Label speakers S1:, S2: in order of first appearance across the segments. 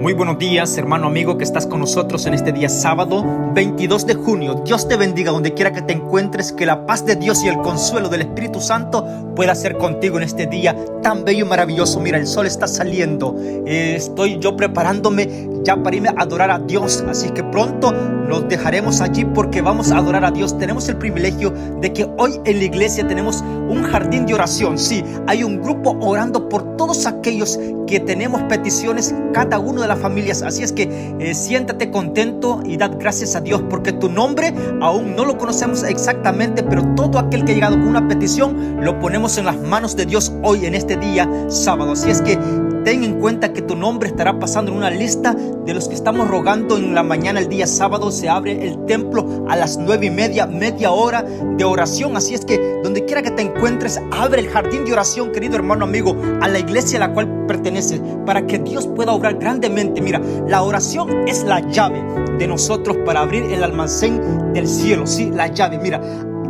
S1: Muy buenos días, hermano amigo que estás con nosotros en este día sábado 22 de junio. Dios te bendiga donde quiera que te encuentres, que la paz de Dios y el consuelo del Espíritu Santo pueda ser contigo en este día tan bello y maravilloso. Mira, el sol está saliendo, estoy yo preparándome ya para irme a adorar a Dios, así que pronto nos dejaremos allí porque vamos a adorar a Dios. Tenemos el privilegio de que hoy en la iglesia tenemos un jardín de oración. Sí, hay un grupo orando por todos aquellos que tenemos peticiones, cada uno de las familias. Así es que siéntate contento y dad gracias a Dios porque tu nombre aún no lo conocemos exactamente, pero todo aquel que ha llegado con una petición lo ponemos en las manos de Dios hoy en este día sábado. Así es que ten en cuenta que tu nombre estará pasando en una lista de los que estamos rogando en la mañana. El día sábado se abre el templo a las 9:30, media hora de oración. Así es que donde quiera que te encuentres, abre el jardín de oración, querido hermano amigo, a la iglesia a la cual perteneces, para que Dios pueda obrar grandemente. Mira, la oración es la llave de nosotros para abrir el almacén del cielo. Sí, la llave. Mira,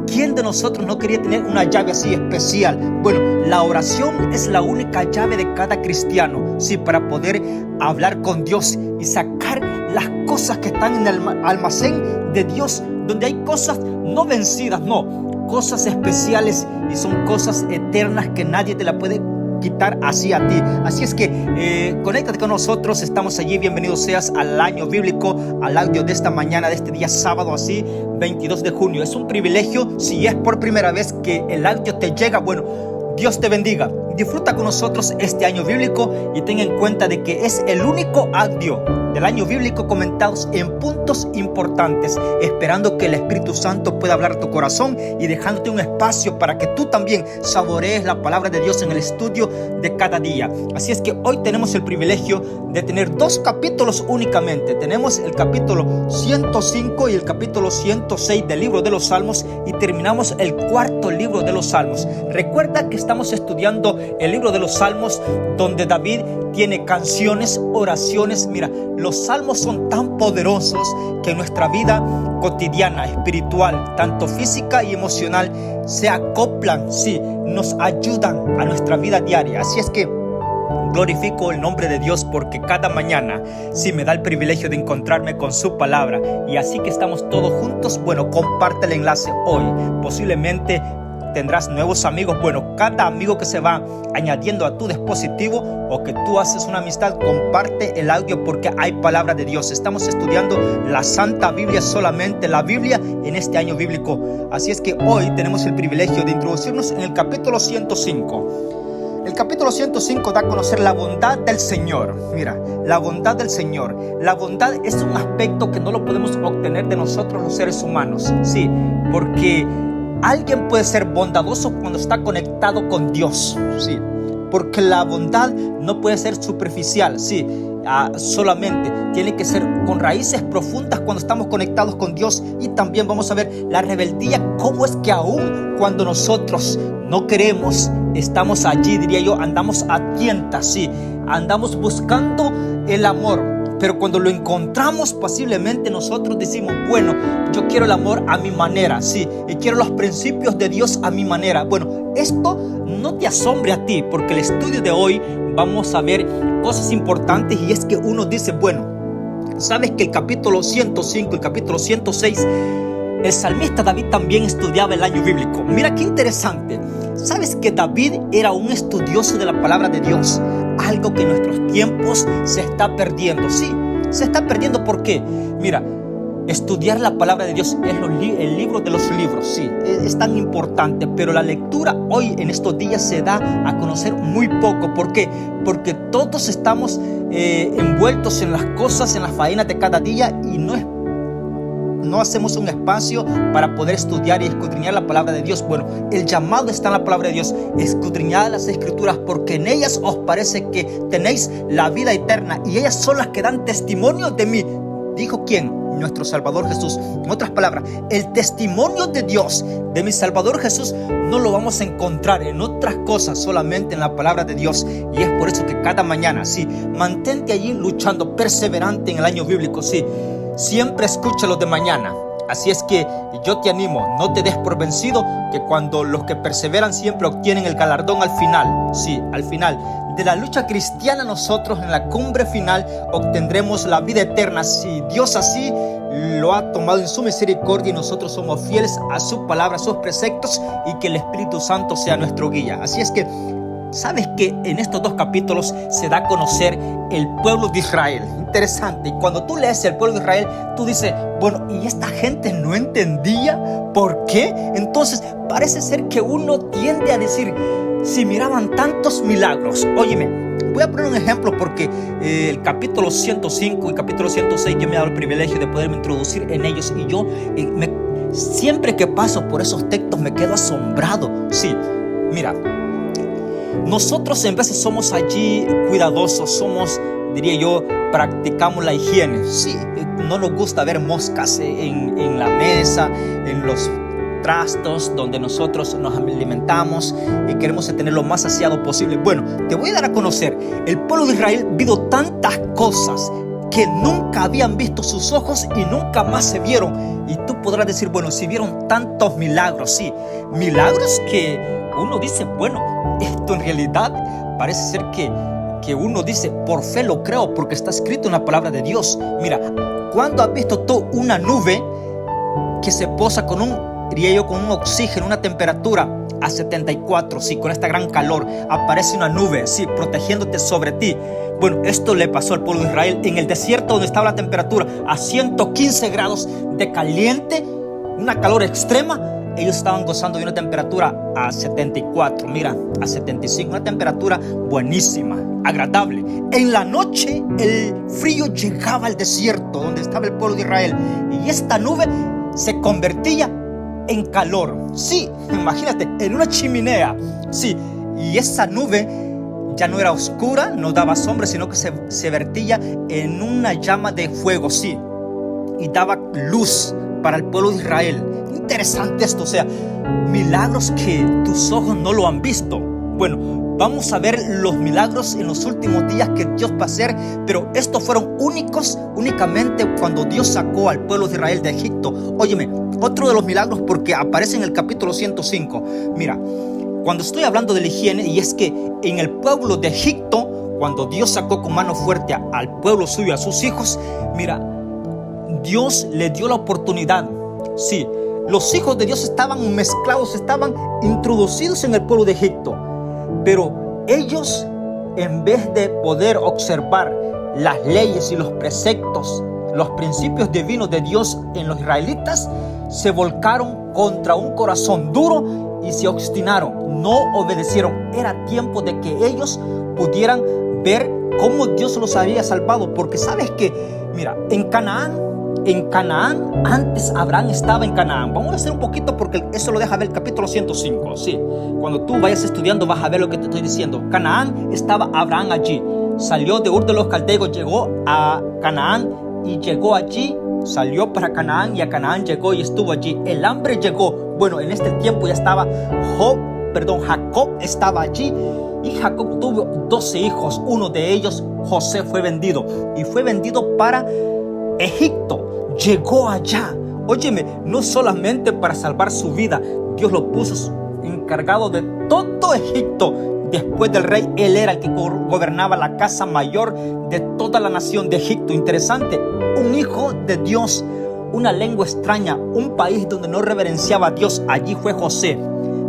S1: ¿quién de nosotros no quería tener una llave así especial? Bueno, la oración es la única llave de cada cristiano, sí, para poder hablar con Dios y sacar las cosas que están en el almacén de Dios, donde hay cosas no vencidas, no, cosas especiales y son cosas eternas que nadie te la puede quitar así a ti. Así es que conéctate con nosotros, estamos allí. Bienvenido seas al año bíblico, al audio de esta mañana, de este día sábado, así 22 de junio. Es un privilegio, si es por primera vez que el audio te llega, bueno, Dios te bendiga. Disfruta con nosotros este año bíblico y ten en cuenta de que es el único audio del año bíblico comentados en puntos importantes, esperando que el Espíritu Santo pueda hablar a tu corazón y dejándote un espacio para que tú también saborees la palabra de Dios en el estudio de cada día. Así es que hoy tenemos el privilegio de tener dos capítulos únicamente. Tenemos el capítulo 105 y el capítulo 106 del libro de los Salmos y terminamos el cuarto libro de los Salmos. Recuerda que estamos estudiando el libro de los Salmos, donde David tiene canciones, oraciones. Mira, los salmos son tan poderosos que en nuestra vida cotidiana, espiritual, tanto física y emocional, se acoplan, sí, nos ayudan a nuestra vida diaria. Así es que glorifico el nombre de Dios porque cada mañana sí me da el privilegio de encontrarme con su palabra. Y así que estamos todos juntos, bueno, comparte el enlace hoy. Posiblemente tendrás nuevos amigos. Bueno, cada amigo que se va añadiendo a tu dispositivo o que tú haces una amistad, comparte el audio porque hay palabra de Dios. Estamos estudiando la Santa Biblia, solamente la Biblia en este año bíblico. Así es que hoy tenemos el privilegio de introducirnos en el capítulo 105. El capítulo 105 da a conocer la bondad del Señor. Mira, la bondad del Señor. La bondad es un aspecto que no lo podemos obtener de nosotros los seres humanos. Sí, porque alguien puede ser bondadoso cuando está conectado con Dios, sí, porque la bondad no puede ser superficial, sí, solamente tiene que ser con raíces profundas cuando estamos conectados con Dios. Y también vamos a ver la rebeldía, cómo es que aún cuando nosotros no queremos, estamos allí, diría yo, andamos a tientas, sí, andamos buscando el amor. Pero cuando lo encontramos, posiblemente nosotros decimos, bueno, yo quiero el amor a mi manera, sí, y quiero los principios de Dios a mi manera. Bueno, esto no te asombre a ti, porque el estudio de hoy vamos a ver cosas importantes. Y es que uno dice, bueno, sabes que el capítulo 105, el capítulo 106, el salmista David también estudiaba el año bíblico. Mira qué interesante. ¿Sabes que David era un estudioso de la palabra de Dios? Algo que en nuestros tiempos se está perdiendo. Sí, se está perdiendo. ¿Por qué? Mira, estudiar la palabra de Dios es el libro de los libros. Sí, es tan importante. Pero la lectura hoy en estos días se da a conocer muy poco. ¿Por qué? Porque todos estamos envueltos en las cosas, en las faenas de cada día, y no hacemos un espacio para poder estudiar y escudriñar la palabra de Dios. Bueno, el llamado está en la palabra de Dios. Escudriñad las escrituras porque en ellas os parece que tenéis la vida eterna y ellas son las que dan testimonio de mí. ¿Dijo quién? Nuestro Salvador Jesús. En otras palabras, el testimonio de Dios, de mi Salvador Jesús, no lo vamos a encontrar en otras cosas, solamente en la palabra de Dios. Y es por eso que cada mañana, sí, mantente allí luchando, perseverante en el año bíblico, sí. Siempre escúchalo de mañana. Así es que yo te animo, no te des por vencido, que cuando los que perseveran siempre obtienen el galardón al final. Sí, al final de la lucha cristiana, nosotros en la cumbre final obtendremos la vida eterna, si Dios así lo ha tomado en su misericordia y nosotros somos fieles a su palabra, a sus preceptos, y que el Espíritu Santo sea nuestro guía. Así es que sabes que en estos 2 capítulos se da a conocer el pueblo de Israel. Interesante. Y cuando tú lees el pueblo de Israel, tú dices, bueno, ¿y esta gente no entendía por qué? Entonces parece ser que uno tiende a decir, si miraban tantos milagros. Óyeme, voy a poner un ejemplo porque el capítulo 105 y el capítulo 106 yo me he dado el privilegio de poderme introducir en ellos, y yo siempre que paso por esos textos me quedo asombrado. Sí, mira, nosotros en veces somos allí cuidadosos, diría yo, practicamos la higiene. Sí, no nos gusta ver moscas en la mesa, en los trastos donde nosotros nos alimentamos y queremos tener lo más saciado posible. Bueno, te voy a dar a conocer, el pueblo de Israel vio tantas cosas que nunca habían visto sus ojos y nunca más se vieron. Y tú podrás decir, bueno, si vieron tantos milagros, sí, milagros que uno dice, bueno, esto en realidad parece ser que uno dice, por fe lo creo, porque está escrito en la palabra de Dios. Mira, ¿cuándo has visto tú una nube que se posa con un oxígeno, una temperatura a 74, sí, con esta gran calor, aparece una nube, sí, protegiéndote sobre ti? Bueno, esto le pasó al pueblo de Israel en el desierto, donde estaba la temperatura a 115 grados de caliente, una calor extrema. Ellos estaban gozando de una temperatura a 74, mira, a 75, una temperatura buenísima, agradable. En la noche el frío llegaba al desierto donde estaba el pueblo de Israel, y esta nube se convertía en calor. Sí, imagínate, en una chimenea. Sí, y esa nube ya no era oscura, no daba sombra, sino que se vertía en una llama de fuego, sí, y daba luz para el pueblo de Israel. Interesante esto, o sea, milagros que tus ojos no lo han visto. Bueno, vamos a ver los milagros en los últimos días que Dios va a hacer, pero estos fueron únicamente cuando Dios sacó al pueblo de Israel de Egipto. Óyeme, otro de los milagros, porque aparece en el capítulo 105. Mira, cuando estoy hablando de la higiene, y es que en el pueblo de Egipto, cuando Dios sacó con mano fuerte al pueblo suyo, a sus hijos, mira, Dios le dio la oportunidad. Sí, los hijos de Dios estaban mezclados, estaban introducidos en el pueblo de Egipto, pero ellos, en vez de poder observar las leyes y los preceptos, los principios divinos de Dios en los israelitas, se volcaron contra un corazón duro y se obstinaron, no obedecieron. Era tiempo de que ellos pudieran ver cómo Dios los había salvado, porque sabes que, mira, en Canaán, antes Abraham estaba en Canaán. Vamos a hacer un poquito porque eso lo deja ver el capítulo 105. Sí, cuando tú vayas estudiando vas a ver lo que te estoy diciendo. Canaán, estaba Abraham allí. Salió de Ur de los Caldeos, llegó a Canaán y llegó allí. Salió para Canaán y a Canaán llegó y estuvo allí. El hambre llegó. Bueno, en este tiempo ya estaba Jacob estaba allí. Y Jacob tuvo 12 hijos. Uno de ellos, José, fue vendido. Y fue vendido para Egipto. Llegó allá, óyeme, no solamente para salvar su vida, Dios lo puso encargado de todo Egipto. Después del rey, él era el que gobernaba la casa mayor de toda la nación de Egipto. Interesante, un hijo de Dios, una lengua extraña, un país donde no reverenciaba a Dios. Allí fue José.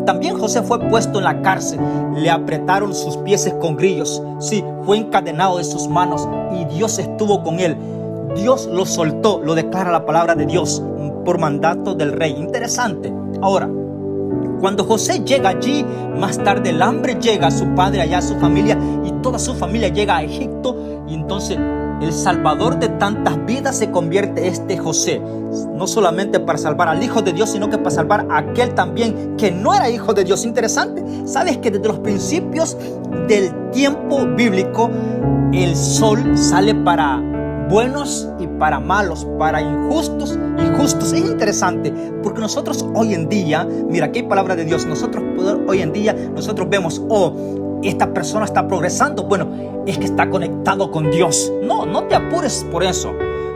S1: También José fue puesto en la cárcel, le apretaron sus pies con grillos, sí, fue encadenado de sus manos y Dios estuvo con él. Dios lo soltó, lo declara la palabra de Dios por mandato del rey. Interesante. Ahora, cuando José llega allí, más tarde el hambre llega a su padre, allá a su familia, y toda su familia llega a Egipto, y entonces el salvador de tantas vidas se convierte José, no solamente para salvar al hijo de Dios, sino que para salvar a aquel también que no era hijo de Dios. Interesante. Sabes que desde los principios del tiempo bíblico, el sol sale para buenos y para malos, para injustos y justos. Es interesante porque nosotros hoy en día, mira, aquí hay palabra de Dios, hoy en día vemos, esta persona está progresando, bueno, es que está conectado con Dios. No te apures por eso.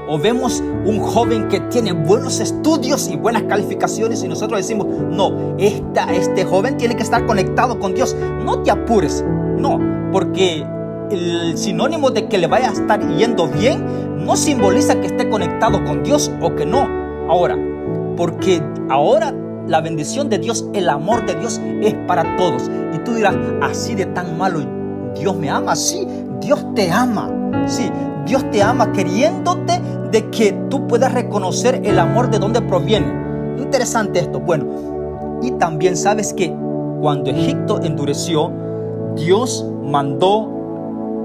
S1: O vemos un joven que tiene buenos estudios y buenas calificaciones y nosotros decimos, no, este joven tiene que estar conectado con Dios. No te apures, no, porque el sinónimo de que le vaya a estar yendo bien no simboliza que esté conectado con Dios o que no. Ahora, porque ahora la bendición de Dios, el amor de Dios es para todos. Y tú dirás, así de tan malo Dios me ama. Sí, Dios te ama. Sí, Dios te ama queriéndote de que tú puedas reconocer el amor de dónde proviene. Interesante esto. Bueno, y también sabes que cuando Egipto endureció, Dios mandó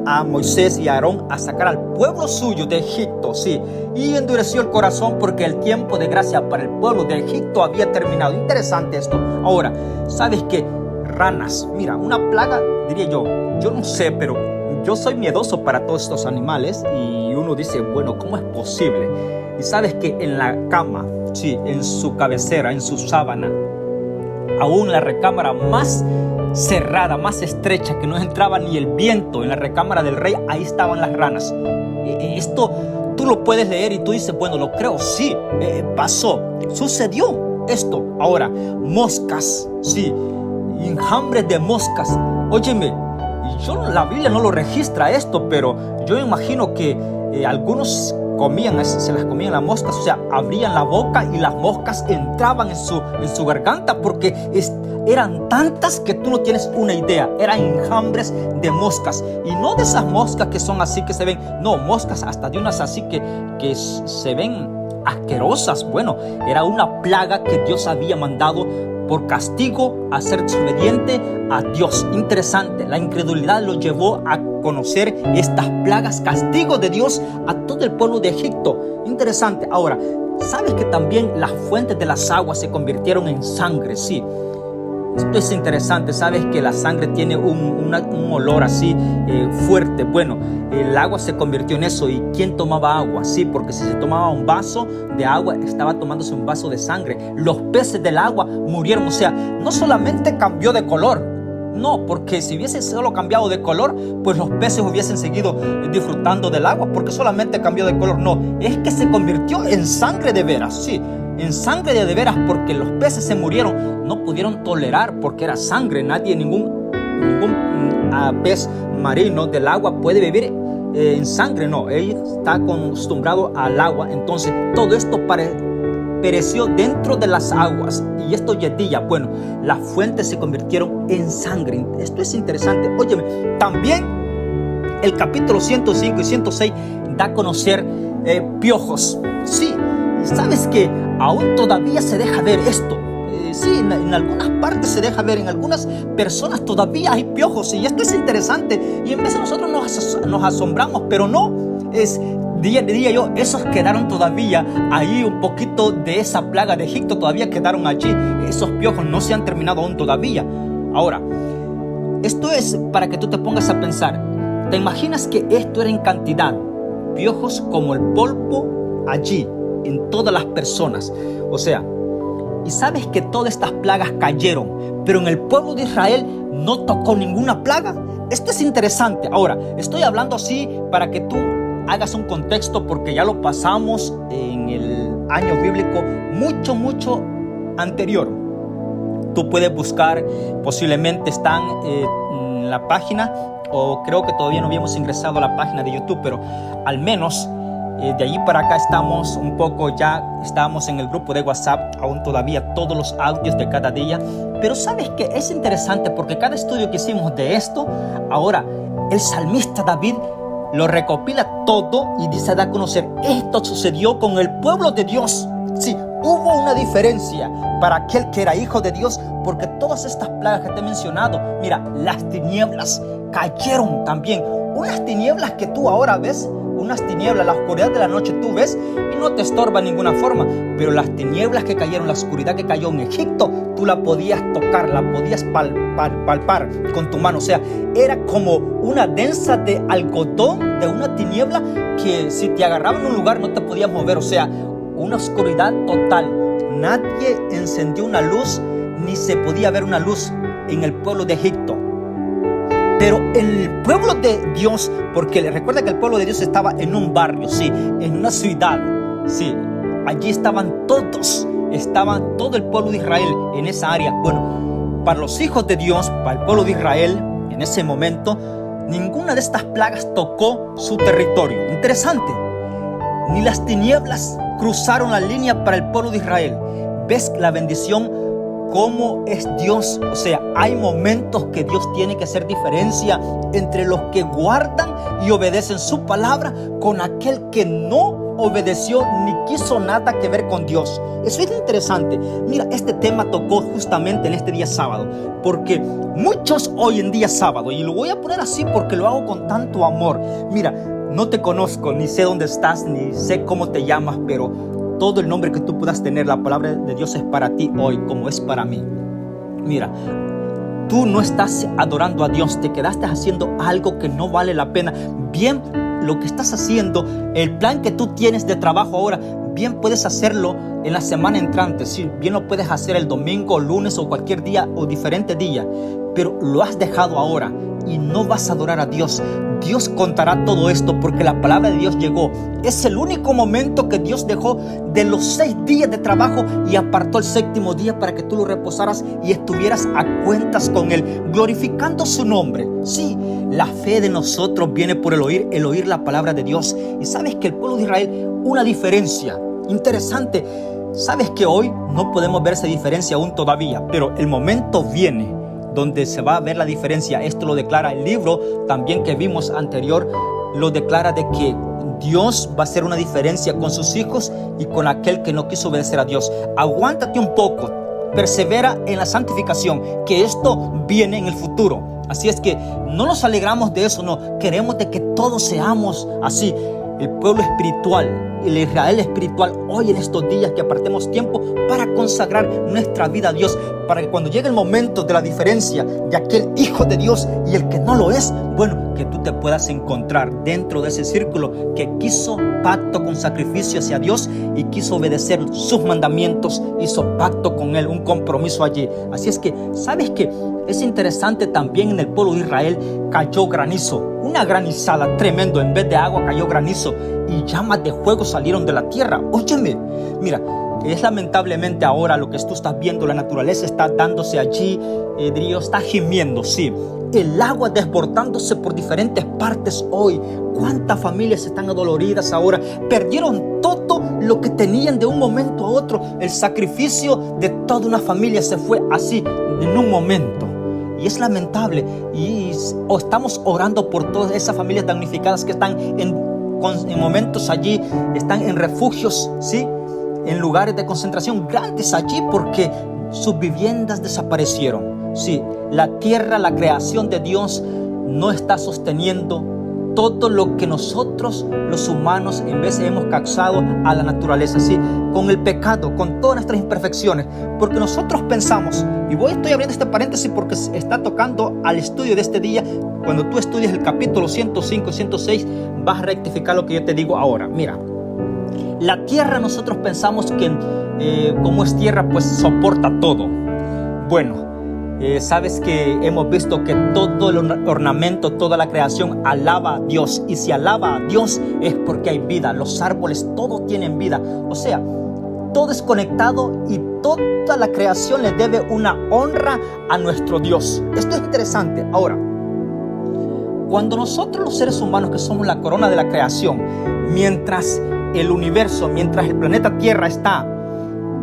S1: a Moisés y a Aarón a sacar al pueblo suyo de Egipto, sí, y endureció el corazón porque el tiempo de gracia para el pueblo de Egipto había terminado. Interesante esto. Ahora, ¿sabes qué? Ranas, mira, una plaga, diría yo no sé, pero yo soy miedoso para todos estos animales y uno dice, bueno, ¿cómo es posible? Y sabes que en la cama, sí, en su cabecera, en su sábana, aún la recámara más cerrada, más estrecha, que no entraba ni el viento, en la recámara del rey, ahí estaban las ranas. Esto tú lo puedes leer y tú dices, bueno, lo creo, sí, pasó, sucedió esto. Ahora, moscas, sí, enjambres de moscas. Óyeme, la Biblia no lo registra esto, pero yo imagino que algunos se las comían las moscas, o sea, abrían la boca y las moscas entraban en su garganta porque eran tantas que tú no tienes una idea. Eran enjambres de moscas, y no de esas moscas que son así que se ven, no, moscas hasta de unas así que se ven asquerosas. Bueno, era una plaga que Dios había mandado por castigo a ser desobediente a Dios. Interesante, la incredulidad lo llevó a conocer estas plagas, castigo de Dios a todo el pueblo de Egipto. Interesante. Ahora, ¿sabes que también las fuentes de las aguas se convirtieron en sangre? Sí. Esto es interesante. Sabes que la sangre tiene un olor así fuerte. Bueno, el agua se convirtió en eso. ¿Y quién tomaba agua? Sí, porque si se tomaba un vaso de agua, estaba tomándose un vaso de sangre. Los peces del agua murieron. O sea, no solamente cambió de color, no, porque si hubiese solo cambiado de color, pues los peces hubiesen seguido disfrutando del agua, porque solamente cambió de color. No, es que se convirtió en sangre de veras. Sí, en sangre de veras, porque los peces se murieron, no pudieron tolerar porque era sangre. Ningún pez marino del agua puede vivir en sangre, no, él está acostumbrado al agua. Entonces todo esto pereció dentro de las aguas, y esto yedilla. Bueno, las fuentes se convirtieron en sangre. Esto es interesante. Óyeme, también el capítulo 105 y 106 da a conocer piojos. Sí, sabes que aún todavía se deja ver esto. Sí, en algunas partes se deja ver, en algunas personas todavía hay piojos, y esto es interesante. Y en vez de nosotros nos asombramos, pero no, diría yo, esos quedaron todavía ahí. Un poquito de esa plaga de Egipto todavía quedaron allí. Esos piojos no se han terminado aún todavía. Ahora, esto es para que tú te pongas a pensar. ¿Te imaginas que esto era en cantidad? Piojos como el polvo allí, en todas las personas. O sea, y sabes que todas estas plagas cayeron, pero en el pueblo de Israel no tocó ninguna plaga. Esto es interesante. Ahora, estoy hablando así para que tú hagas un contexto, porque ya lo pasamos en el año bíblico mucho anterior. Tú puedes buscar, posiblemente están en la página, o creo que todavía no habíamos ingresado a la página de YouTube, pero al menos de allí para acá estamos un poco, ya estábamos en el grupo de WhatsApp, aún todavía todos los audios de cada día. Pero sabes que es interesante, porque cada estudio que hicimos de esto, ahora el salmista David lo recopila todo y dice, da a conocer, esto sucedió con el pueblo de Dios. Sí, hubo una diferencia para aquel que era hijo de Dios, porque todas estas plagas que te he mencionado, mira, las tinieblas cayeron también. Unas tinieblas que tú ahora ves, unas tinieblas, la oscuridad de la noche tú ves y no te estorba de ninguna forma. Pero las tinieblas que cayeron, la oscuridad que cayó en Egipto, tú la podías tocar, la podías palpar con tu mano. O sea, era como una densa de algodón, de una tiniebla que si te agarraba en un lugar no te podías mover. O sea, una oscuridad total. Nadie encendió una luz, ni se podía ver una luz en el pueblo de Egipto. Pero el pueblo de Dios, porque recuerda que el pueblo de Dios estaba en un barrio, sí, en una ciudad, sí, allí estaban todo el pueblo de Israel en esa área. Bueno, para los hijos de Dios, para el pueblo de Israel, en ese momento, ninguna de estas plagas tocó su territorio. Interesante, ni las tinieblas cruzaron la línea para el pueblo de Israel. ¿Ves la bendición? ¿Cómo es Dios? O sea, hay momentos que Dios tiene que hacer diferencia entre los que guardan y obedecen su palabra con aquel que no obedeció ni quiso nada que ver con Dios. Eso es interesante. Mira, este tema tocó justamente en este día sábado, porque muchos hoy en día sábado, y lo voy a poner así porque lo hago con tanto amor. Mira, no te conozco, ni sé dónde estás, ni sé cómo te llamas, pero todo el nombre que tú puedas tener, la palabra de Dios es para ti hoy, como es para mí. Mira, tú no estás adorando a Dios, te quedaste haciendo algo que no vale la pena. Bien, lo que estás haciendo, el plan que tú tienes de trabajo ahora, bien puedes hacerlo en la semana entrante, sí, bien lo puedes hacer el domingo, lunes o cualquier día o diferente día, pero lo has dejado ahora y no vas a adorar a Dios. Dios contará todo esto porque la palabra de Dios llegó. Es el único momento que Dios dejó de los 6 días de trabajo y apartó el 7º día para que tú lo reposaras y estuvieras a cuentas con Él, glorificando su nombre. Sí, la fe de nosotros viene por el oír la palabra de Dios. Y sabes que el pueblo de Israel, una diferencia interesante. Sabes que hoy no podemos ver esa diferencia aún todavía, pero el momento viene donde se va a ver la diferencia. Esto lo declara el libro también que vimos anterior, lo declara de que Dios va a hacer una diferencia con sus hijos y con aquel que no quiso obedecer a Dios. Aguántate un poco, persevera en la santificación, que esto viene en el futuro. Así es que no nos alegramos de eso, no, queremos de que todos seamos así. El pueblo espiritual, el Israel espiritual, hoy en estos días que apartemos tiempo para consagrar nuestra vida a Dios, para que cuando llegue el momento de la diferencia de aquel hijo de Dios y el que no lo es, bueno, que tú te puedas encontrar dentro de ese círculo que quiso pacto con sacrificio hacia Dios y quiso obedecer sus mandamientos, hizo pacto con Él, un compromiso allí. Así es que, ¿sabes qué? Es interesante también en el pueblo de Israel cayó granizo, una granizada tremendo, en vez de agua cayó granizo y llamas de fuego salieron de la tierra. Óyeme, mira, es lamentablemente ahora lo que tú estás viendo, la naturaleza está dándose allí, Dios está gimiendo, sí. El agua desbordándose por diferentes partes hoy. ¿Cuántas familias están adoloridas ahora? Perdieron todo lo que tenían de un momento a otro. El sacrificio de toda una familia se fue así, en un momento. Y es lamentable. Y estamos orando por todas esas familias damnificadas que están en momentos allí, están en refugios, ¿sí? En lugares de concentración grandes allí porque sus viviendas desaparecieron. Sí, la tierra, la creación de Dios no está sosteniendo todo lo que nosotros los humanos en vez hemos causado a la naturaleza, sí, con el pecado, con todas nuestras imperfecciones, porque nosotros pensamos, y estoy abriendo este paréntesis porque está tocando al estudio de este día. Cuando tú estudias el capítulo 105 y 106 vas a rectificar lo que yo te digo ahora. Mira, la tierra nosotros pensamos que como es tierra pues soporta todo. Bueno, sabes que hemos visto que todo el ornamento, toda la creación alaba a Dios. Y si alaba a Dios es porque hay vida. Los árboles, todos tienen vida. O sea, todo es conectado y toda la creación le debe una honra a nuestro Dios. Esto es interesante. Ahora, cuando nosotros los seres humanos que somos la corona de la creación, mientras el universo, mientras el planeta Tierra está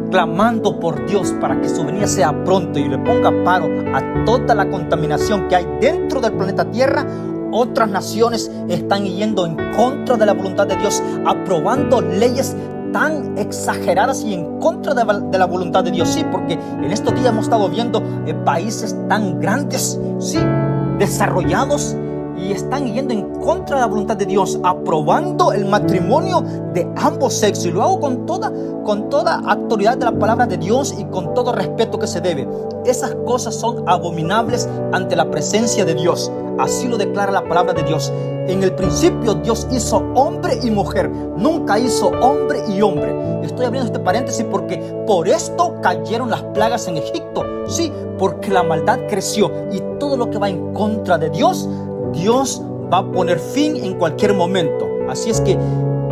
S1: clamando por Dios para que su venida sea pronto y le ponga paro a toda la contaminación que hay dentro del planeta Tierra, otras naciones están yendo en contra de la voluntad de Dios, aprobando leyes tan exageradas y en contra de la voluntad de Dios. Sí, porque en estos días hemos estado viendo países tan grandes, sí, desarrollados, y están yendo en contra de la voluntad de Dios, aprobando el matrimonio de ambos sexos. Y lo hago con toda autoridad de la palabra de Dios y con todo respeto que se debe. Esas cosas son abominables ante la presencia de Dios. Así lo declara la palabra de Dios. En el principio Dios hizo hombre y mujer, nunca hizo hombre y hombre. Estoy abriendo este paréntesis porque por esto cayeron las plagas en Egipto. Sí, porque la maldad creció y todo lo que va en contra de Dios, Dios va a poner fin en cualquier momento. Así es que,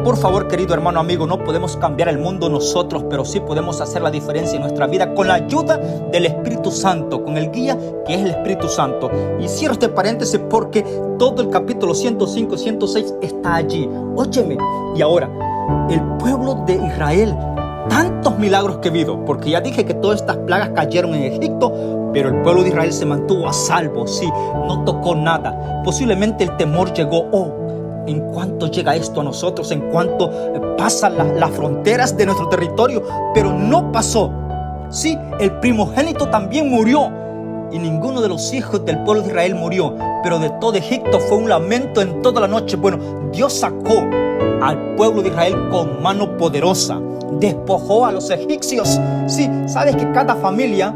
S1: por favor, querido hermano, amigo, no podemos cambiar el mundo nosotros, pero sí podemos hacer la diferencia en nuestra vida con la ayuda del Espíritu Santo, con el guía que es el Espíritu Santo. Y cierro este paréntesis porque todo el capítulo 105 y 106 está allí. Óyeme, y ahora, el pueblo de Israel, tantos milagros que vio, porque ya dije que todas estas plagas cayeron en Egipto, pero el pueblo de Israel se mantuvo a salvo, sí, no tocó nada. Posiblemente el temor llegó, en cuanto llega esto a nosotros, en cuanto pasan las fronteras de nuestro territorio, pero no pasó. Sí, el primogénito también murió y ninguno de los hijos del pueblo de Israel murió, pero de todo Egipto fue un lamento en toda la noche. Bueno, Dios sacó al pueblo de Israel con mano poderosa, despojó a los egipcios. Sí, sabes que cada familia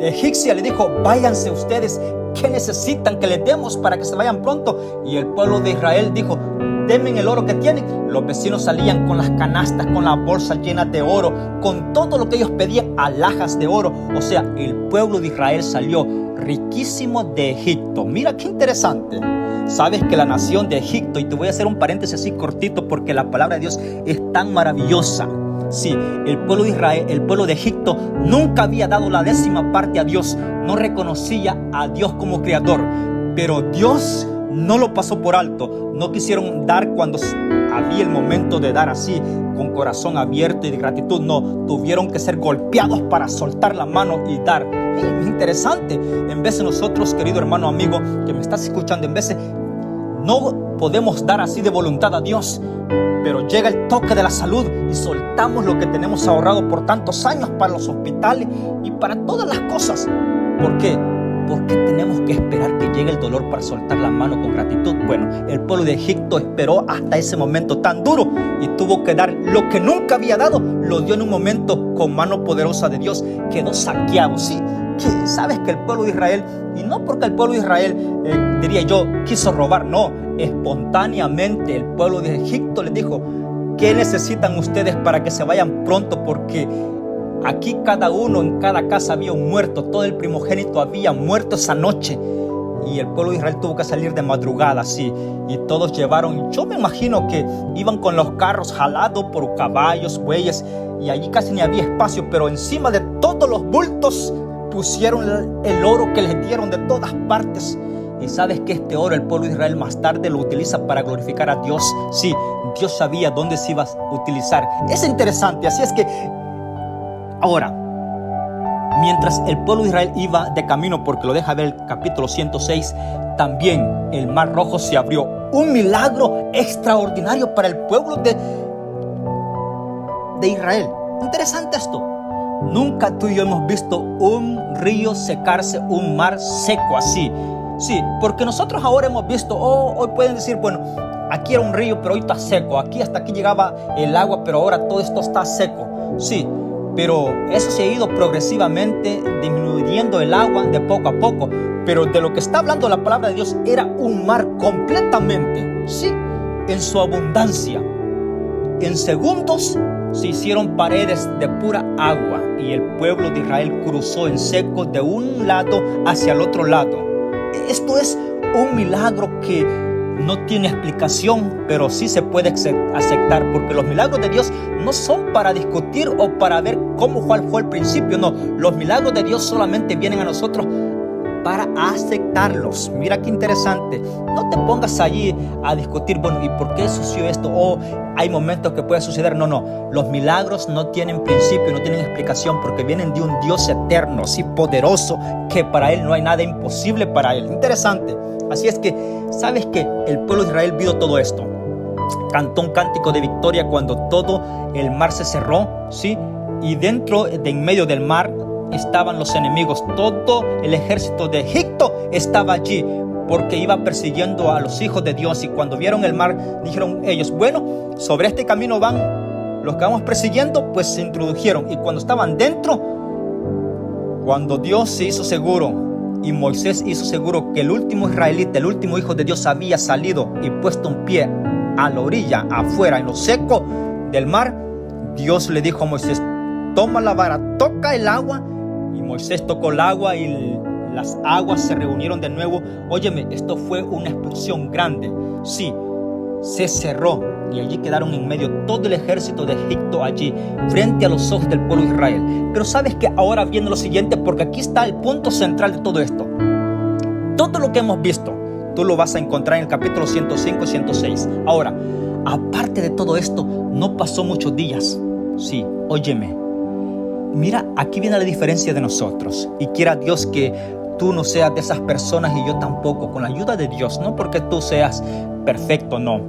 S1: de egipcia le dijo: váyanse ustedes, ¿qué necesitan que les demos para que se vayan pronto? Y el pueblo de Israel dijo: denme el oro que tienen. Los vecinos salían con las canastas, con la bolsa llena de oro, con todo lo que ellos pedían, alhajas de oro. O sea, el pueblo de Israel salió riquísimo de Egipto. Mira qué interesante. Sabes que la nación de Egipto, y te voy a hacer un paréntesis así cortito porque la palabra de Dios es tan maravillosa. Sí, el pueblo de Israel, el pueblo de Egipto nunca había dado la 10ª parte a Dios, no reconocía a Dios como creador, pero Dios no lo pasó por alto. No quisieron dar cuando había el momento de dar así, con corazón abierto y de gratitud. No, tuvieron que ser golpeados para soltar la mano y dar. Es interesante. En vez de nosotros, querido hermano, amigo, que me estás escuchando, en vez de no podemos dar así de voluntad a Dios, pero llega el toque de la salud y soltamos lo que tenemos ahorrado por tantos años para los hospitales y para todas las cosas. ¿Por qué? Porque tenemos que esperar que llegue el dolor para soltar la mano con gratitud. Bueno, el pueblo de Egipto esperó hasta ese momento tan duro y tuvo que dar lo que nunca había dado. Lo dio en un momento con mano poderosa de Dios. Quedó saqueado, sí. Sabes que el pueblo de Israel, y no porque el pueblo de Israel, diría yo, quiso robar, no, espontáneamente el pueblo de Egipto les dijo: ¿qué necesitan ustedes para que se vayan pronto? Porque aquí cada uno, en cada casa había un muerto, todo el primogénito había muerto esa noche. Y el pueblo de Israel tuvo que salir de madrugada, sí, y todos llevaron, yo me imagino que iban con los carros jalados por caballos, bueyes, y allí casi ni había espacio, pero encima de todos los bultos pusieron el oro que les dieron de todas partes. Y sabes que este oro el pueblo de Israel más tarde lo utiliza para glorificar a Dios. Sí, Dios sabía dónde se iba a utilizar. Es interesante, así es que ahora, mientras el pueblo de Israel iba de camino, porque lo deja ver el capítulo 106, también el mar rojo se abrió. Un milagro extraordinario para el pueblo de Israel. Interesante esto. Nunca tú y yo hemos visto un río secarse, un mar seco así. Sí, porque nosotros ahora hemos visto, hoy pueden decir, bueno, aquí era un río, pero hoy está seco. Aquí hasta aquí llegaba el agua, pero ahora todo esto está seco. Sí, pero eso se ha ido progresivamente disminuyendo el agua de poco a poco. Pero de lo que está hablando la palabra de Dios era un mar completamente, sí, en su abundancia. En segundos se hicieron paredes de pura agua y el pueblo de Israel cruzó en seco de un lado hacia el otro lado. Esto es un milagro que no tiene explicación, pero sí se puede aceptar, porque los milagros de Dios no son para discutir o para ver cuál fue el principio. No, los milagros de Dios solamente vienen a nosotros para aceptarlos. Mira qué interesante. No te pongas allí a discutir, bueno, ¿y por qué sucedió esto? Hay momentos que puede suceder. No. Los milagros no tienen principio, no tienen explicación, porque vienen de un Dios eterno, sí, poderoso, que para Él no hay nada imposible para Él. Interesante. Así es que, ¿sabes que el pueblo de Israel vio todo esto? Cantó un cántico de victoria cuando todo el mar se cerró, ¿sí? Y dentro, en medio del mar, estaban los enemigos. Todo el ejército de Egipto estaba allí porque iba persiguiendo a los hijos de Dios. Y cuando vieron el mar, dijeron ellos: bueno, sobre este camino van los que vamos persiguiendo. Pues se introdujeron, y cuando estaban dentro, cuando Dios se hizo seguro y Moisés hizo seguro que el último israelita, el último hijo de Dios había salido y puesto un pie a la orilla, afuera, en lo seco del mar, Dios le dijo a Moisés: toma la vara, toca el agua Moisés tocó el agua y las aguas se reunieron de nuevo. Óyeme, esto fue una explosión grande. Sí, se cerró y allí quedaron en medio todo el ejército de Egipto allí, frente a los ojos del pueblo de Israel. Pero sabes que ahora viene lo siguiente, porque aquí está el punto central de todo esto. Todo lo que hemos visto, tú lo vas a encontrar en el capítulo 105 y 106. Ahora, aparte de todo esto, no pasó muchos días. Sí, óyeme. Mira, aquí viene la diferencia de nosotros. Y quiera Dios que tú no seas de esas personas y yo tampoco, con la ayuda de Dios. No porque tú seas perfecto, no.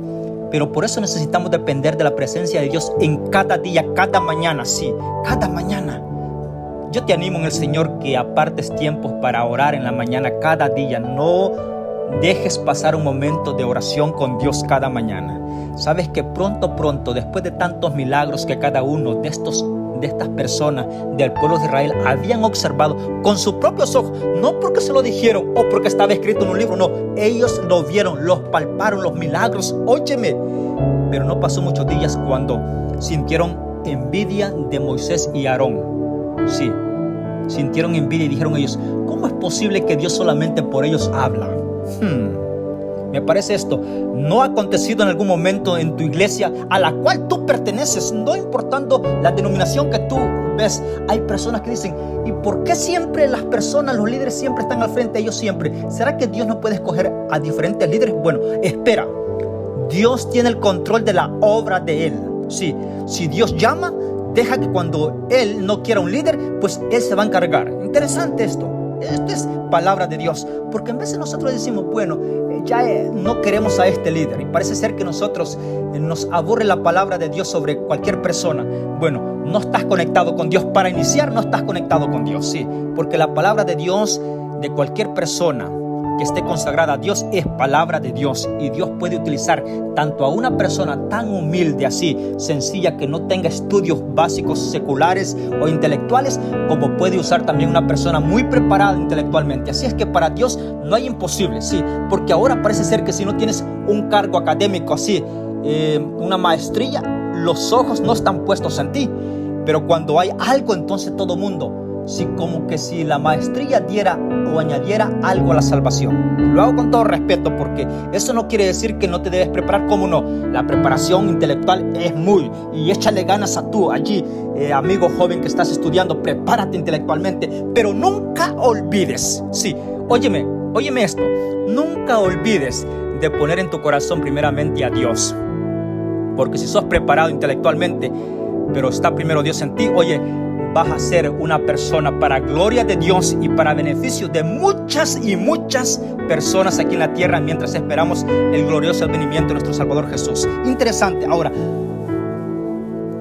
S1: Pero por eso necesitamos depender de la presencia de Dios en cada día, cada mañana. Sí, cada mañana. Yo te animo en el Señor que apartes tiempos para orar en la mañana cada día. No dejes pasar un momento de oración con Dios cada mañana. Sabes que pronto, después de tantos milagros que cada uno de estas personas del pueblo de Israel habían observado con sus propios ojos, no porque se lo dijeron o porque estaba escrito en un libro, no, ellos lo vieron, los palparon, los milagros, óyeme. Pero no pasó muchos días cuando sintieron envidia de Moisés y Aarón. Sí, sintieron envidia y dijeron ellos, ¿cómo es posible que Dios solamente por ellos habla? Me parece esto no ha acontecido en algún momento en tu iglesia a la cual tú perteneces, no importando la denominación que tú ves. Hay personas que dicen, ¿y por qué siempre las personas, los líderes siempre están al frente, ellos siempre? ¿Será que Dios no puede escoger a diferentes líderes? Bueno, espera, Dios tiene el control de la obra de Él. Sí, si Dios llama, deja que cuando Él no quiera un líder, pues Él se va a encargar. Interesante esto. Esto es palabra de Dios, porque en vez de nosotros decimos, bueno, ya no queremos a este líder, y parece ser que nosotros nos aburre la palabra de Dios sobre cualquier persona. Bueno, no estás conectado con Dios. Para iniciar, no estás conectado con Dios, sí, porque la palabra de Dios de cualquier persona que esté consagrada a Dios es palabra de Dios, y Dios puede utilizar tanto a una persona tan humilde así, sencilla, que no tenga estudios básicos seculares o intelectuales, como puede usar también una persona muy preparada intelectualmente. Así es que para Dios no hay imposible, sí, porque ahora parece ser que si no tienes un cargo académico así, una maestría, los ojos no están puestos en ti. Pero cuando hay algo, entonces todo mundo, sí, como que si la maestría diera o añadiera algo a la salvación. Lo hago con todo respeto, porque eso no quiere decir que no te debes preparar. ¿Cómo no? La preparación intelectual es y échale ganas a tú allí, amigo joven que estás estudiando, prepárate intelectualmente, pero nunca olvides, sí, óyeme esto, nunca olvides de poner en tu corazón primeramente a Dios, porque si sos preparado intelectualmente, pero está primero Dios en ti, oye, vas a ser una persona para gloria de Dios y para beneficio de muchas y muchas personas aquí en la tierra, mientras esperamos el glorioso advenimiento de nuestro Salvador Jesús. Interesante. Ahora,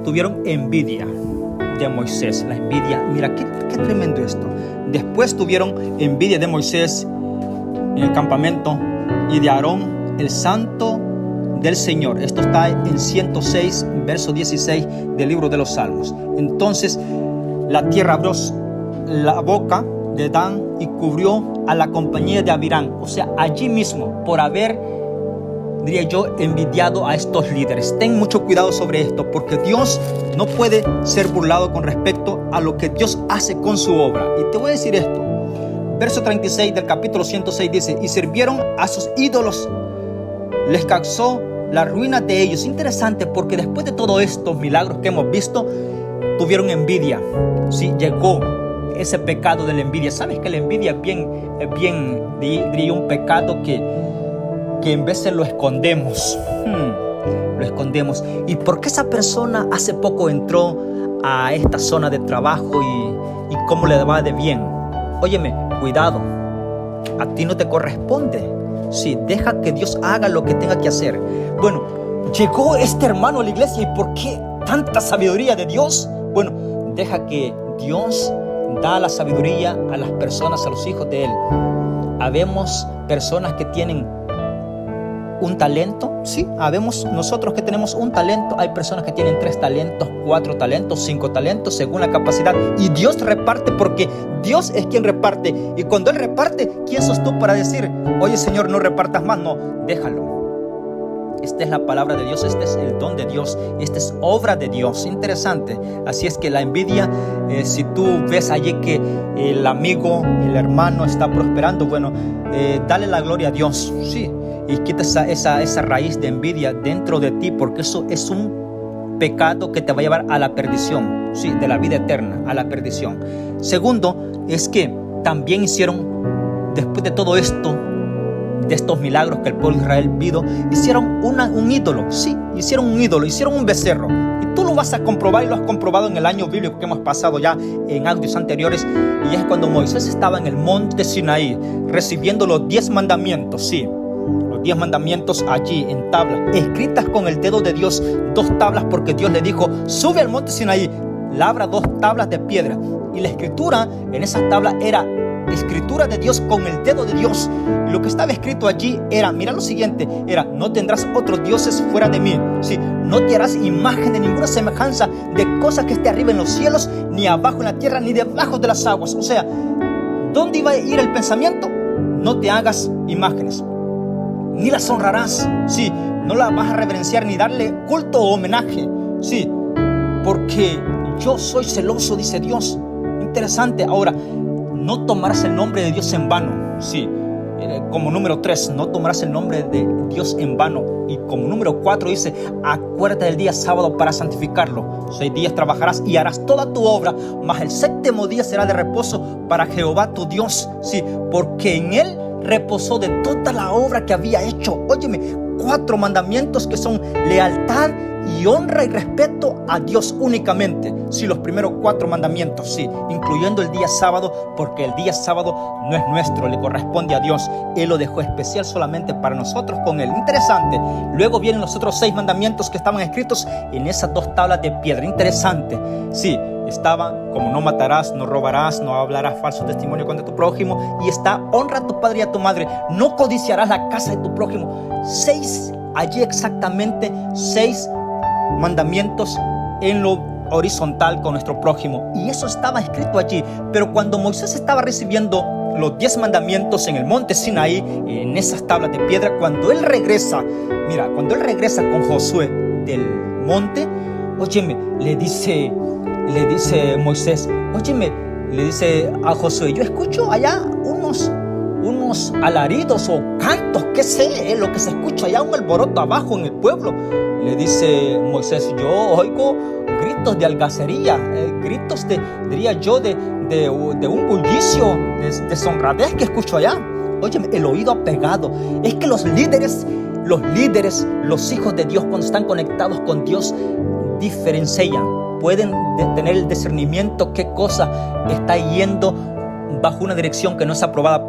S1: tuvieron envidia de Moisés. La envidia, mira qué tremendo esto. Después tuvieron envidia de Moisés en el campamento y de Aarón, el santo del Señor. Esto está en 106, verso 16 del libro de los Salmos. Entonces la tierra abrió la boca de Dan y cubrió a la compañía de Abirán. O sea, allí mismo, por haber, diría yo, envidiado a estos líderes. Ten mucho cuidado sobre esto, porque Dios no puede ser burlado con respecto a lo que Dios hace con su obra. Y te voy a decir esto. Verso 36 del capítulo 106 dice, y sirvieron a sus ídolos, les causó la ruina de ellos. Interesante, porque después de todos estos milagros que hemos visto, tuvieron envidia. Sí, llegó ese pecado de la envidia. ¿Sabes que la envidia es bien, diría, un pecado que en veces lo escondemos? Lo escondemos. ¿Y por qué esa persona hace poco entró a esta zona de trabajo y cómo le va de bien? Óyeme, cuidado. A ti no te corresponde. Sí, deja que Dios haga lo que tenga que hacer. Bueno, llegó este hermano a la iglesia, ¿y por qué tanta sabiduría de Dios? Bueno, deja que Dios da la sabiduría a las personas, a los hijos de Él. Habemos personas que tienen un talento, sí, habemos nosotros que tenemos un talento. Hay personas que tienen 3 talentos, 4 talentos, 5 talentos, según la capacidad. Y Dios reparte, porque Dios es quien reparte. Y cuando Él reparte, ¿quién sos tú para decir, oye Señor, no repartas más? No, déjalo. Esta es la palabra de Dios, este es el don de Dios, esta es obra de Dios. Interesante. Así es que la envidia, si tú ves allí que el amigo, el hermano está prosperando, bueno, dale la gloria a Dios, sí, y quita esa raíz de envidia dentro de ti, porque eso es un pecado que te va a llevar a la perdición, sí, de la vida eterna, a la perdición. Segundo, es que también hicieron, después de todo esto, de estos milagros que el pueblo de Israel vio, hicieron un ídolo, sí, hicieron un ídolo, hicieron un becerro. Y tú lo vas a comprobar, y lo has comprobado en el año bíblico que hemos pasado ya en audios anteriores, y es cuando Moisés estaba en el monte Sinaí, recibiendo los 10 mandamientos, sí, los 10 mandamientos allí en tablas, escritas con el dedo de Dios, 2 tablas, porque Dios le dijo, sube al monte Sinaí, labra 2 tablas de piedra, y la escritura en esas tablas era escritura de Dios con el dedo de Dios. Y lo que estaba escrito allí era, mira lo siguiente, era: no tendrás otros dioses fuera de mí, ¿sí? No te harás imagen de ninguna semejanza de cosa que esté arriba en los cielos, ni abajo en la tierra, ni debajo de las aguas. O sea, ¿dónde iba a ir el pensamiento? No te hagas imágenes, ni las honrarás, ¿sí? No las vas a reverenciar ni darle culto o homenaje, ¿sí? Porque yo soy celoso, dice Dios. Interesante. Ahora, no tomarás el nombre de Dios en vano, sí. Como número 3, no tomarás el nombre de Dios en vano. Y como número 4 dice, acuérdate del día sábado para santificarlo. 6 días trabajarás y harás toda tu obra, mas el 7º día será de reposo para Jehová tu Dios, sí, porque en él reposó de toda la obra que había hecho. Óyeme, 4 mandamientos que son lealtad y honra y respeto a Dios únicamente. Sí, los primeros 4 mandamientos, sí, incluyendo el día sábado, porque el día sábado no es nuestro, le corresponde a Dios. Él lo dejó especial solamente para nosotros con él. Interesante. Luego vienen los otros 6 mandamientos que estaban escritos en esas 2 tablas de piedra. Interesante. Sí, estaba como no matarás, no robarás, no hablarás falso testimonio contra tu prójimo, y está honra a tu padre y a tu madre, no codiciarás la casa de tu prójimo. 6, allí exactamente 6 mandamientos en lo horizontal con nuestro prójimo, y eso estaba escrito allí. Pero cuando Moisés estaba recibiendo los 10 mandamientos en el monte Sinaí, en esas tablas de piedra, cuando él regresa, mira, cuando él regresa con Josué del monte, óyeme, le dice Moisés, óyeme, le dice a Josué, yo escucho allá unos alaridos o cantos, qué sé, lo que se escucha allá, un alboroto abajo en el pueblo. Le dice Moisés, yo oigo gritos de algacería, gritos diría yo, de un bullicio, de deshonradez que escucho allá. Óyeme, el oído apegado. Es que los líderes, los hijos de Dios, cuando están conectados con Dios, diferencian, pueden tener el discernimiento qué cosa está yendo bajo una dirección que no es aprobada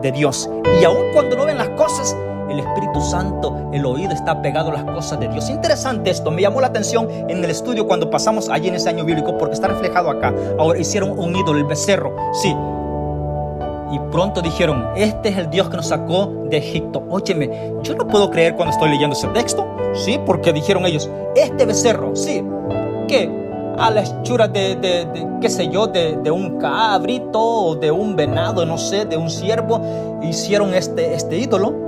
S1: de Dios. Y aun cuando no ven las cosas, el Espíritu Santo, el oído está pegado a las cosas de Dios. Interesante esto, me llamó la atención en el estudio cuando pasamos allí en ese año bíblico, porque está reflejado acá. Ahora hicieron un ídolo, el becerro, sí, y pronto dijeron, este es el Dios que nos sacó de Egipto. Óyeme, yo no puedo creer cuando estoy leyendo ese texto, sí, porque dijeron ellos, este becerro, sí, que a la hechura qué sé yo, de un cabrito o de un venado, no sé, de un ciervo, hicieron este ídolo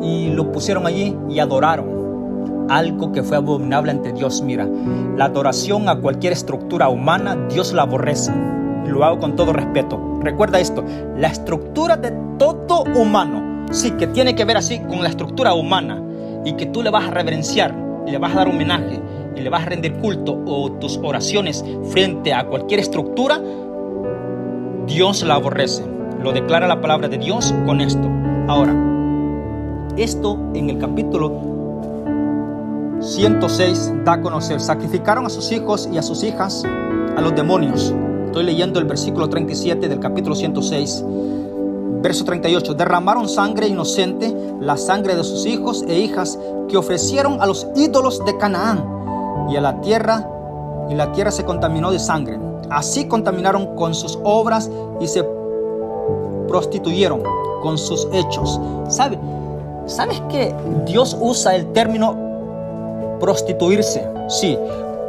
S1: y lo pusieron allí y adoraron algo que fue abominable ante Dios. Mira, la adoración a cualquier estructura humana, Dios la aborrece. Lo hago con todo respeto. Recuerda esto, la estructura de todo humano, sí, que tiene que ver así con la estructura humana, y que tú le vas a reverenciar, y le vas a dar homenaje, y le vas a rendir culto, o tus oraciones frente a cualquier estructura, Dios la aborrece. Lo declara la palabra de Dios con esto. Ahora, esto en el capítulo 106 da a conocer, sacrificaron a sus hijos y a sus hijas a los demonios. Estoy leyendo el versículo 37 del capítulo 106. Verso 38, derramaron sangre inocente, la sangre de sus hijos e hijas que ofrecieron a los ídolos de Canaán, y la tierra se contaminó de sangre. Así contaminaron con sus obras y se prostituyeron con sus hechos. ¿Sabes que Dios usa el término prostituirse? Sí,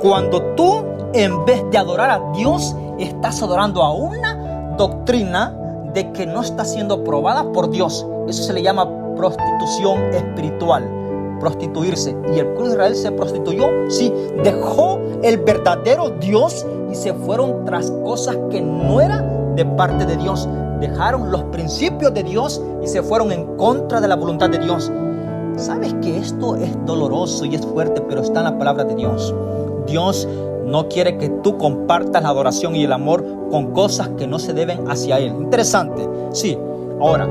S1: cuando tú en vez de adorar a Dios, estás adorando a una doctrina de que no está siendo aprobada por Dios. Eso se le llama prostitución espiritual. prostituirse. Y el pueblo de Israel se prostituyó, sí, dejó el verdadero Dios y se fueron tras cosas que no eran de parte de Dios. Dejaron los principios de Dios y se fueron en contra de la voluntad de Dios. Sabes que esto es doloroso y es fuerte, pero está en la palabra de Dios. Dios no quiere que tú compartas la adoración y el amor con cosas que no se deben hacia Él. Interesante, sí. Ahora,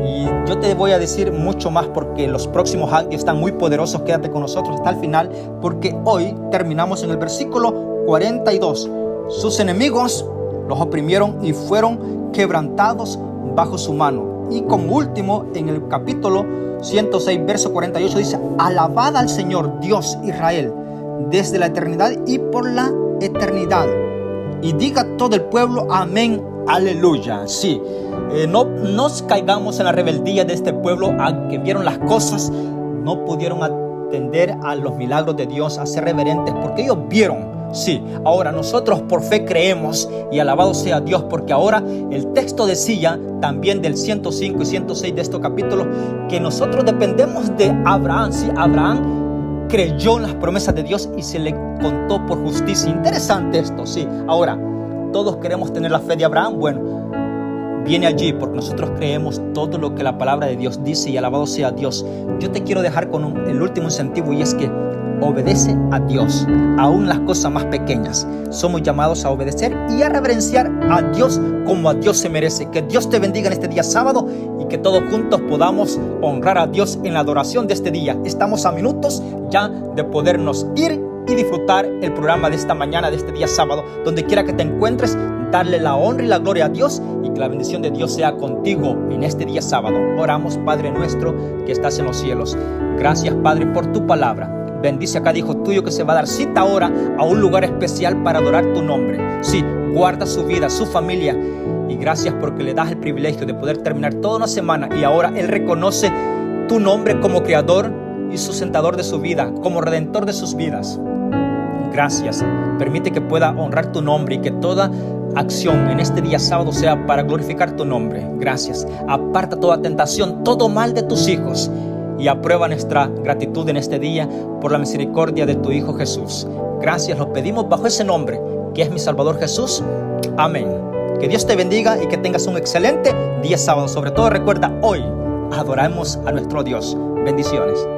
S1: y yo te voy a decir mucho más porque los próximos audios están muy poderosos. Quédate con nosotros hasta el final, porque hoy terminamos en el versículo 42. Sus enemigos los oprimieron y fueron quebrantados bajo su mano. Y como último, en el capítulo 106, verso 48 dice: alabad al Señor Dios Israel desde la eternidad y por la eternidad. Y diga todo el pueblo: amén, aleluya. Sí, no nos caigamos en la rebeldía de este pueblo, aunque vieron las cosas, no pudieron atender a los milagros de Dios, a ser reverentes, porque ellos vieron. Sí, ahora nosotros por fe creemos, y alabado sea Dios, porque ahora el texto decía también del 105 y 106 de estos capítulos que nosotros dependemos de Abraham. Sí, Abraham creyó en las promesas de Dios y se le contó por justicia. Interesante esto, sí. Ahora, todos queremos tener la fe de Abraham. Bueno, viene allí porque nosotros creemos todo lo que la palabra de Dios dice, y alabado sea Dios. Yo te quiero dejar con el último incentivo, y es que obedece a Dios, aún las cosas más pequeñas. Somos llamados a obedecer y a reverenciar a Dios como a Dios se merece. Que Dios te bendiga en este día sábado y que todos juntos podamos honrar a Dios en la adoración de este día. Estamos a minutos ya de podernos ir y disfrutar el programa de esta mañana, de este día sábado. Donde quiera que te encuentres, darle la honra y la gloria a Dios, y que la bendición de Dios sea contigo en este día sábado. Oramos. Padre nuestro que estás en los cielos, gracias, Padre, por tu palabra. Bendice a cada hijo tuyo que se va a dar cita ahora a un lugar especial para adorar tu nombre. Sí, guarda su vida, su familia, y gracias porque le das el privilegio de poder terminar toda una semana, y ahora Él reconoce tu nombre como creador y sustentador de su vida, como redentor de sus vidas. Gracias. Permite que pueda honrar tu nombre y que toda acción en este día sábado sea para glorificar tu nombre. Gracias. Aparta toda tentación, todo mal de tus hijos, y aprueba nuestra gratitud en este día por la misericordia de tu Hijo Jesús. Gracias, lo pedimos bajo ese nombre, que es mi Salvador Jesús. Amén. Que Dios te bendiga y que tengas un excelente día sábado. Sobre todo recuerda, hoy adoramos a nuestro Dios. Bendiciones.